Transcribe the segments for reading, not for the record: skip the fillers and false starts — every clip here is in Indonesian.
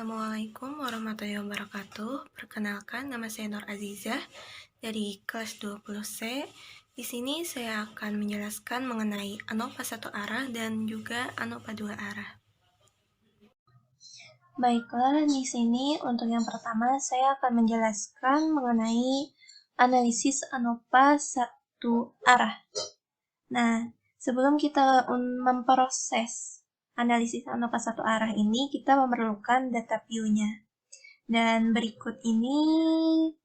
Assalamualaikum warahmatullahi wabarakatuh. Perkenalkan, nama saya Nur Azizah dari kelas 20C. Di sini saya akan menjelaskan mengenai ANOVA satu arah dan juga ANOVA dua arah. Baiklah, di sini untuk yang pertama saya akan menjelaskan mengenai analisis ANOVA satu arah. Nah, sebelum kita memproses analisis ANOVA satu arah ini, kita memerlukan data view-nya. Dan berikut ini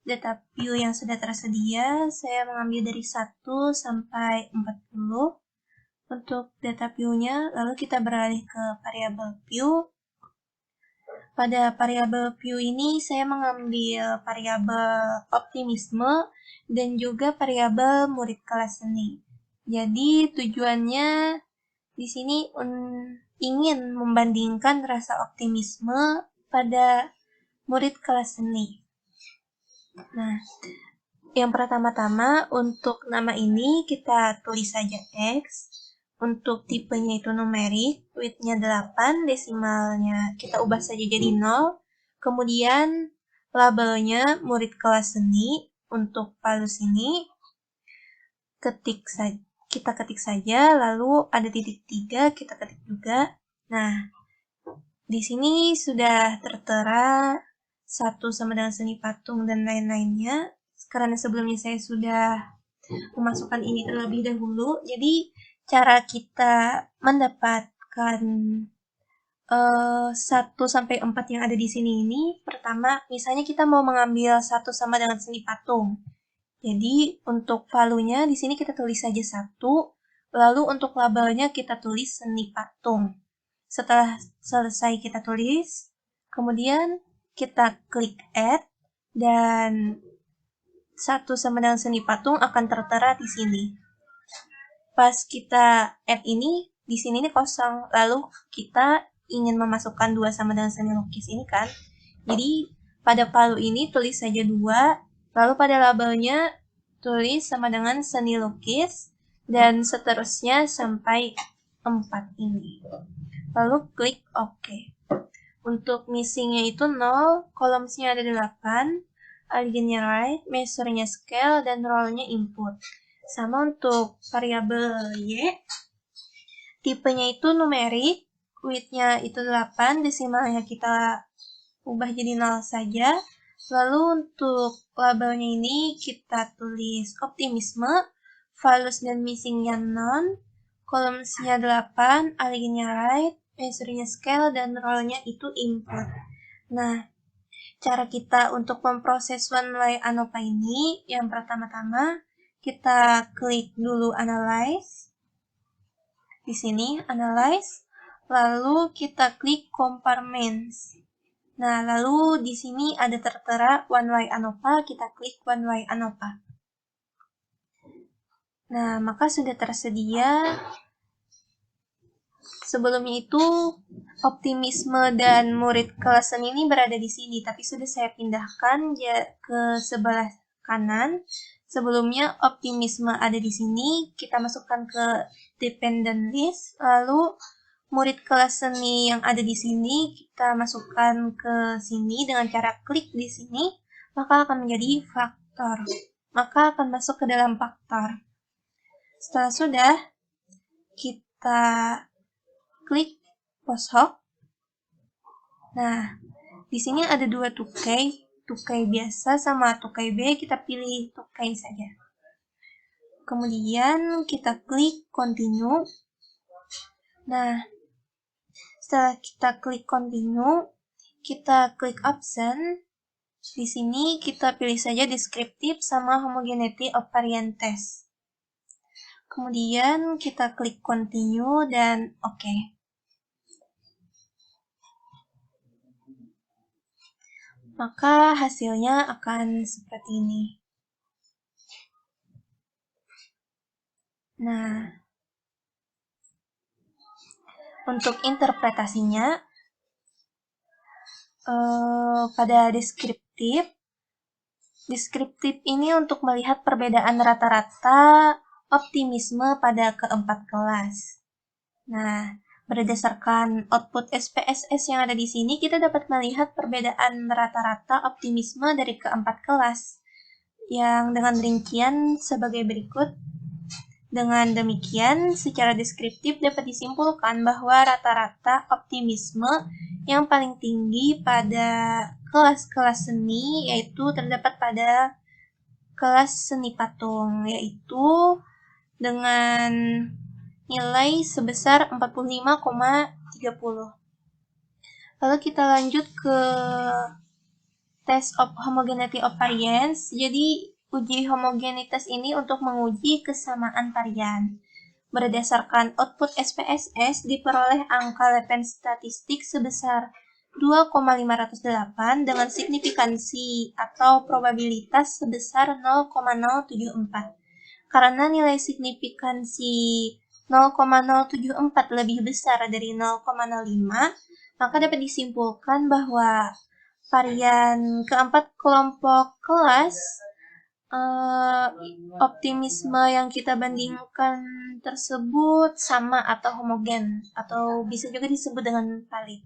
data view yang sudah tersedia, saya mengambil dari 1 sampai 40 untuk data view-nya, lalu kita beralih ke variabel view. Pada variabel view ini, saya mengambil variabel optimisme dan juga variabel murid kelas seni. Jadi, tujuannya di sini ingin membandingkan rasa optimisme pada murid kelas seni. Nah, yang pertama-tama untuk nama ini kita tulis saja X. Untuk tipenya itu numerik, width-nya 8, desimalnya kita ubah saja jadi 0. Kemudian labelnya murid kelas seni. Untuk value ini kita ketik saja, lalu ada titik 3, kita ketik juga. Nah, di sini sudah tertera 1 sama dengan seni patung dan lain-lainnya. Karena sebelumnya saya sudah memasukkan ini terlebih dahulu, jadi cara kita mendapatkan 1 sampai 4 yang ada di sini ini, pertama, misalnya kita mau mengambil 1 sama dengan seni patung. Jadi, untuk value-nya di sini kita tulis saja 1, lalu untuk labelnya kita tulis seni patung. Setelah selesai kita tulis, kemudian kita klik add, dan 1 sama dengan seni patung akan tertera di sini. Pas kita add ini, di sini ini kosong. Lalu kita ingin memasukkan 2 sama dengan seni lukis ini kan. Jadi pada value ini tulis saja 2, lalu pada labelnya tulis sama dengan seni lukis, dan seterusnya sampai 4 ini. Lalu klik OK. Untuk missingnya itu 0, columns-nya ada 8, alignnya right, measure-nya scale, dan role-nya input. Sama untuk variabel Y, tipenya itu numerik, width-nya itu 8, desimalnya kita ubah jadi 0 saja. Lalu untuk labelnya ini kita tulis optimisme, values dan missing-nya none, columns-nya 8, alignnya right, measure-nya scale, dan role-nya itu input. Nah, cara kita untuk memproses one way ANOVA ini, yang pertama-tama kita klik dulu analyze. Di sini analyze, lalu kita klik compartments. Nah, lalu di sini ada tertera one way ANOVA, kita klik one way ANOVA. Nah, maka sudah tersedia. Sebelumnya itu optimisme dan murid kelas seni ini berada di sini, tapi sudah saya pindahkan ke sebelah kanan. Sebelumnya optimisme ada di sini, kita masukkan ke dependent list, lalu murid kelas seni yang ada di sini kita masukkan ke sini dengan cara klik di sini, maka akan menjadi faktor. Maka akan masuk ke dalam faktor. Setelah sudah, kita klik post hoc. Nah, di sini ada 2 tukai biasa sama tukai B, kita pilih tukai saja. Kemudian kita klik continue. Nah, setelah kita klik continue, kita klik option. Di sini kita pilih saja descriptive sama homogeneity of variant test. Kemudian kita klik continue dan OK. Maka hasilnya akan seperti ini. Nah, untuk interpretasinya, pada deskriptif ini untuk melihat perbedaan rata-rata optimisme pada keempat kelas. Nah, Berdasarkan output SPSS yang ada di sini, kita dapat melihat perbedaan rata-rata optimisme dari keempat kelas, yang dengan rincian sebagai berikut. Dengan demikian, secara deskriptif dapat disimpulkan bahwa rata-rata optimisme yang paling tinggi pada kelas-kelas seni yaitu terdapat pada kelas seni patung, yaitu dengan nilai sebesar 45,30. Lalu kita lanjut ke test of homogeneity of variance. Jadi uji homogenitas ini untuk menguji kesamaan varian. Berdasarkan output SPSS diperoleh angka Levens statistik sebesar 2,508 dengan signifikansi atau probabilitas sebesar 0,074. Karena nilai signifikansi 0,074 lebih besar dari 0,05, maka dapat disimpulkan bahwa varian keempat kelompok kelas optimisme yang kita bandingkan tersebut sama atau homogen, atau bisa juga disebut dengan valid.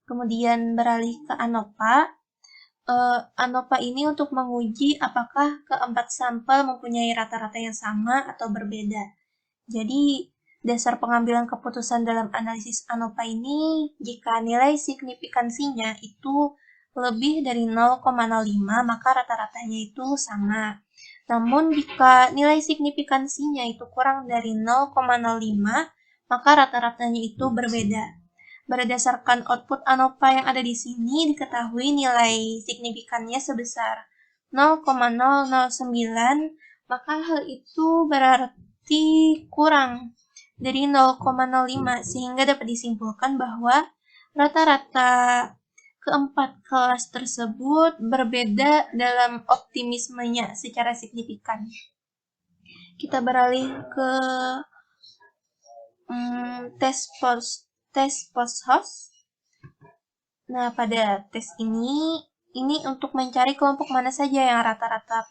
Kemudian beralih ke ANOVA. ANOVA ini untuk menguji apakah keempat sampel mempunyai rata-rata yang sama atau berbeda. Jadi, dasar pengambilan keputusan dalam analisis ANOVA ini, jika nilai signifikansinya itu lebih dari 0,05, maka rata-ratanya itu sama. Namun, jika nilai signifikansinya itu kurang dari 0,05, maka rata-ratanya itu berbeda. Berdasarkan output ANOVA yang ada di sini, diketahui nilai signifikannya sebesar 0,009, maka hal itu berarti kurang dari 0,05, sehingga dapat disimpulkan bahwa rata-rata keempat kelas tersebut berbeda dalam optimismenya secara signifikan. Kita beralih ke tes post-host. Nah, pada tes ini untuk mencari kelompok mana saja yang rata-rata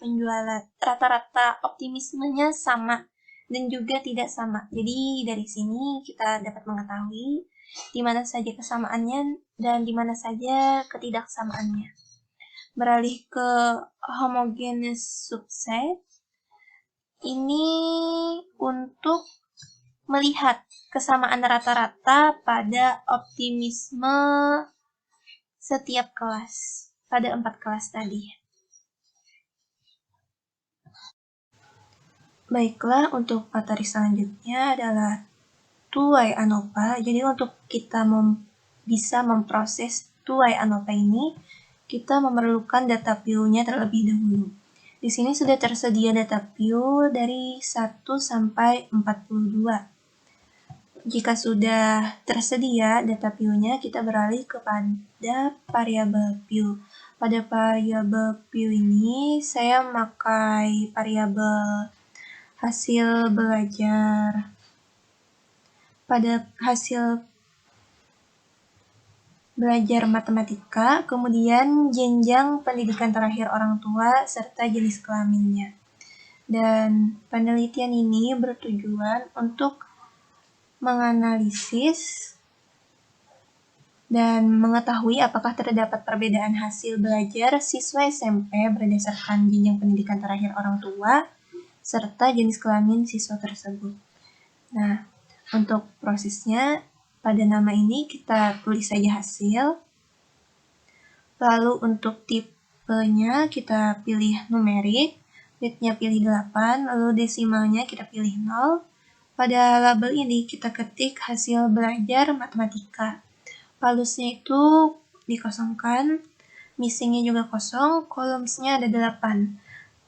optimismenya sama dan juga tidak sama. Jadi dari sini kita dapat mengetahui di mana saja kesamaannya dan di mana saja ketidaksamaannya. Beralih ke homogeneous subset. Ini untuk melihat kesamaan rata-rata pada optimisme setiap kelas, pada 4 kelas tadi. Baiklah, untuk materi selanjutnya adalah two-way ANOVA. Jadi untuk kita bisa memproses two-way ANOVA ini, kita memerlukan data view-nya terlebih dahulu. Di sini sudah tersedia data view dari 1 sampai 42. Jika sudah tersedia data view-nya, kita beralih kepada variabel view. Pada variabel view ini, saya memakai variabel hasil belajar. Pada hasil belajar matematika, kemudian jenjang pendidikan terakhir orang tua, serta jenis kelaminnya. Dan penelitian ini bertujuan untuk menganalisis dan mengetahui apakah terdapat perbedaan hasil belajar siswa SMP berdasarkan jenjang pendidikan terakhir orang tua serta jenis kelamin siswa tersebut. Nah, untuk prosesnya pada nama ini kita tulis saja hasil. Lalu untuk tipenya kita pilih numerik, width-nya pilih 8, lalu desimalnya kita pilih 0. Pada label ini kita ketik hasil belajar matematika. Valuesnya itu dikosongkan, missingnya juga kosong, columns-nya ada 8.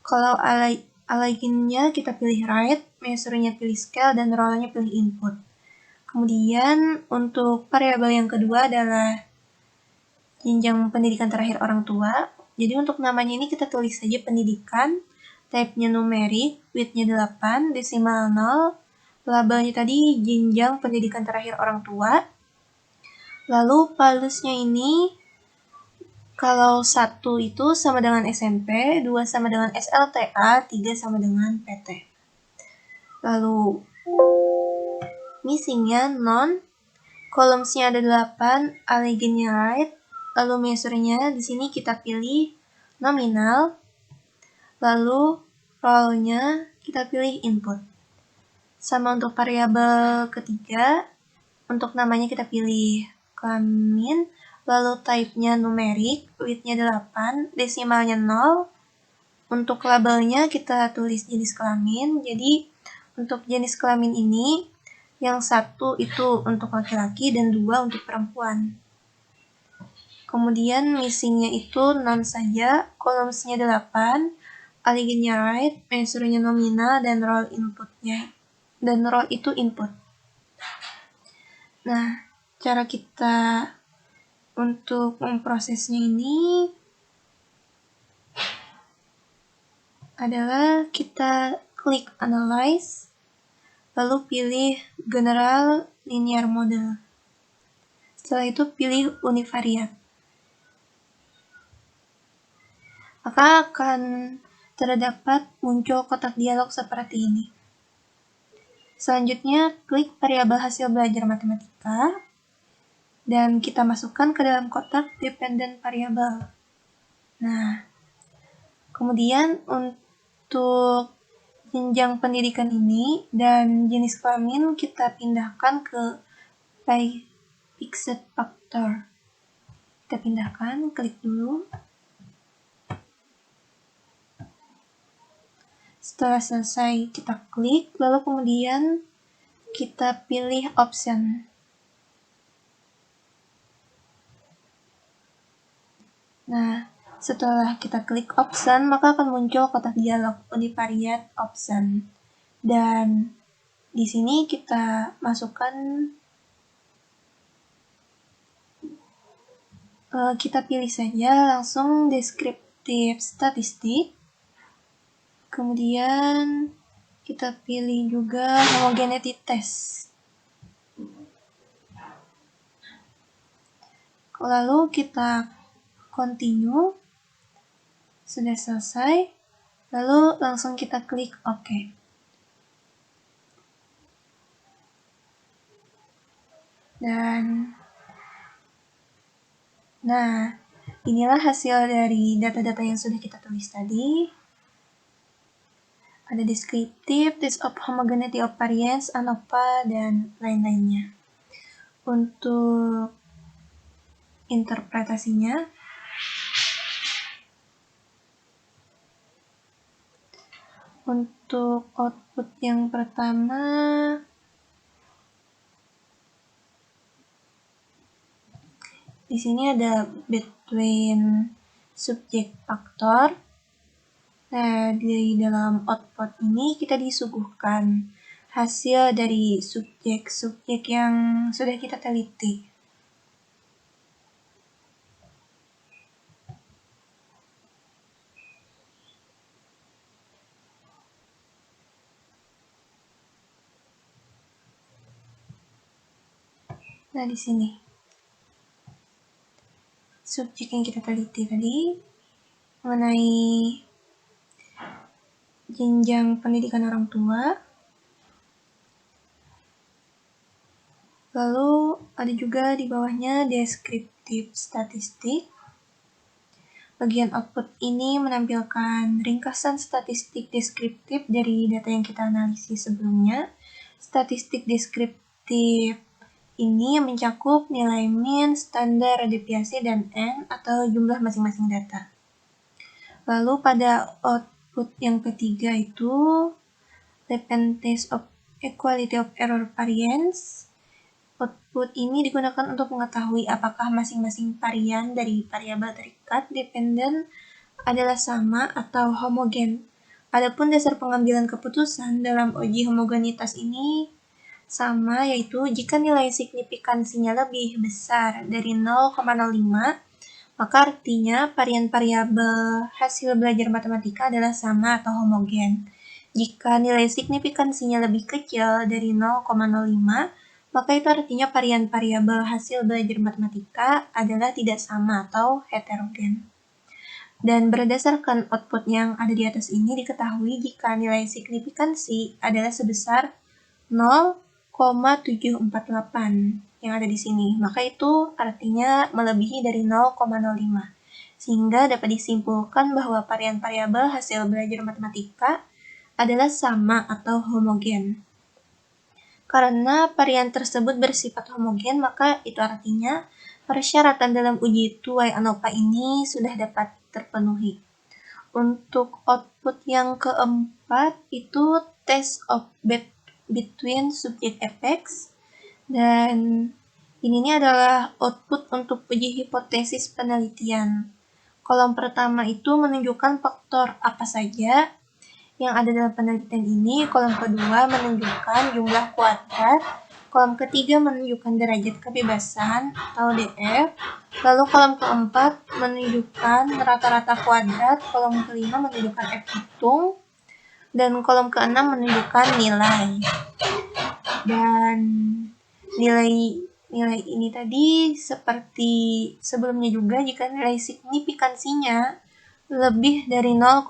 Kalau alignnya kita pilih right, measure-nya pilih scale, dan roll-nya pilih input. Kemudian untuk variabel yang kedua adalah jenjang pendidikan terakhir orang tua. Jadi untuk namanya ini kita tulis saja pendidikan, type-nya numerik, width-nya 8, desimal 0, labelnya tadi jenjang pendidikan terakhir orang tua. Lalu valuesnya ini kalau 1 itu sama dengan SMP, 2 sama dengan SLTA, 3 sama dengan PT. Lalu missingnya non, columns-nya ada 8, allegiance-nya right, lalu measure-nya di sini kita pilih nominal, lalu role-nya kita pilih input. Sama untuk variabel ketiga, untuk namanya kita pilih kelamin, lalu type-nya numerik, width-nya 8, desimalnya 0. Untuk labelnya kita tulis jenis kelamin, jadi untuk jenis kelamin ini, yang 1 itu untuk laki-laki dan 2 untuk perempuan. Kemudian missing-nya itu none saja, columns-nya 8, allegiance-nya right, measure-nya nominal, dan role inputnya. Dan role itu input. Nah, cara kita untuk memprosesnya ini adalah kita klik analyze, lalu pilih general linear model. Setelah itu pilih univariate. Maka akan terdapat muncul kotak dialog seperti ini. Selanjutnya, klik variabel hasil belajar matematika, dan kita masukkan ke dalam kotak dependent variable. Nah, kemudian untuk jenjang pendidikan ini dan jenis kelamin kita pindahkan ke fixed factor. Kita pindahkan, klik dulu. Setelah selesai kita klik, lalu kemudian kita pilih option. Nah, setelah kita klik option, maka akan muncul kotak dialog univariate option. Dan di sini kita masukkan, kita pilih saja langsung descriptive statistik. Kemudian kita pilih juga homogeneity test. Lalu kita continue. Sudah selesai. Lalu langsung kita klik OK. Dan nah, inilah hasil dari data-data yang sudah kita tulis tadi. Ada descriptive, test of homogeneity of variance, ANOVA, dan lain-lainnya. Untuk interpretasinya, untuk output yang pertama, di sini ada between subject factor. Nah, di dalam output ini kita disuguhkan hasil dari subjek-subjek yang sudah kita teliti. Nah, di sini subjek yang kita teliti tadi mengenai jenjang pendidikan orang tua. Lalu ada juga di bawahnya descriptive statistik. Bagian output ini menampilkan ringkasan statistik deskriptif dari data yang kita analisis sebelumnya. Statistik deskriptif ini mencakup nilai mean, standar deviasi, dan N atau jumlah masing-masing data. Lalu pada output yang ketiga itu dependence of equality of error variance. Output ini digunakan untuk mengetahui apakah masing-masing varian dari variabel terikat dependen adalah sama atau homogen. Adapun dasar pengambilan keputusan dalam uji homogenitas ini sama, yaitu jika nilai signifikansinya lebih besar dari 0,05, maka artinya varian variabel hasil belajar matematika adalah sama atau homogen. Jika nilai signifikansinya lebih kecil dari 0,05, maka itu artinya varian variabel hasil belajar matematika adalah tidak sama atau heterogen. Dan berdasarkan output yang ada di atas ini diketahui jika nilai signifikansi adalah sebesar 0,748, yang ada di sini, maka itu artinya melebihi dari 0,05. Sehingga dapat disimpulkan bahwa variabel hasil belajar matematika adalah sama atau homogen. Karena varian tersebut bersifat homogen, maka itu artinya persyaratan dalam uji tuai ANOVA ini sudah dapat terpenuhi. Untuk output yang keempat itu test of between subject effects, dan ini adalah output untuk uji hipotesis penelitian. Kolom pertama itu menunjukkan faktor apa saja yang ada dalam penelitian ini, kolom kedua menunjukkan jumlah kuadrat, kolom ketiga menunjukkan derajat kebebasan atau DF, lalu kolom keempat menunjukkan rata-rata kuadrat, kolom kelima menunjukkan F hitung, dan kolom keenam menunjukkan nilai. Dan nilai ini tadi seperti sebelumnya juga, jika nilai signifikansinya lebih dari 0,05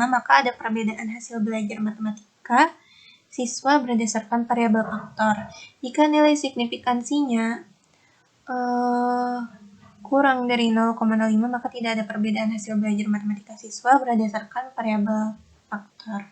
maka ada perbedaan hasil belajar matematika siswa berdasarkan variabel faktor. Jika nilai signifikansinya kurang dari 0,05 maka tidak ada perbedaan hasil belajar matematika siswa berdasarkan variabel faktor.